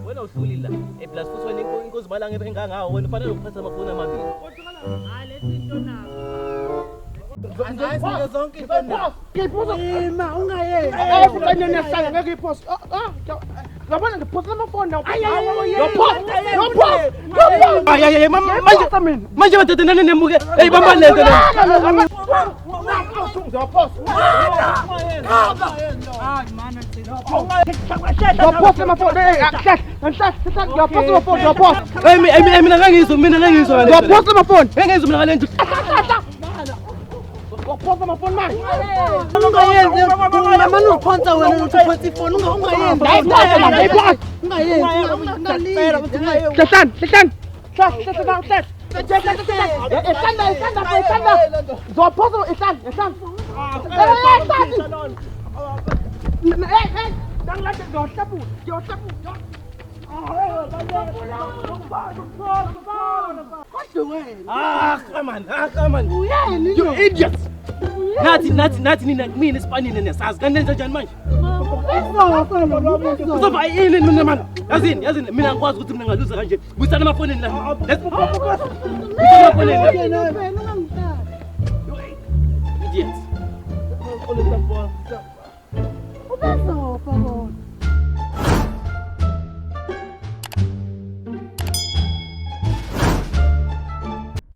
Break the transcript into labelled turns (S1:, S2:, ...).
S1: Wena uhlulile la plus futhi wena inkosi balanga engangawo wena ufanele ukuphatha amafoni amabili
S2: Hayi lesinto nazo.
S3: Hayi zonke into nazo.
S2: Ngiphuza
S3: Ma ungayenzi.
S2: Kanye nesanga ngeke iphosi. Ngabona ngiphosa amafoni nawo.
S1: manje bathatha nani nemuke hey bamba lento mina ngangizwa mina ngalento
S2: Waposa amafoni manje.
S3: Ungayenzi. Manje uphonsa wena uthi uphatha ifoni ungayenzi.
S1: Come on. You idiots. Nathi mina isipanini nesazi kanti nenza njani manje? Uzova yini mina man? Yazini mina ngikwazi ukuthi mina ngaluza kanje. Busana amafonini la. Idiots.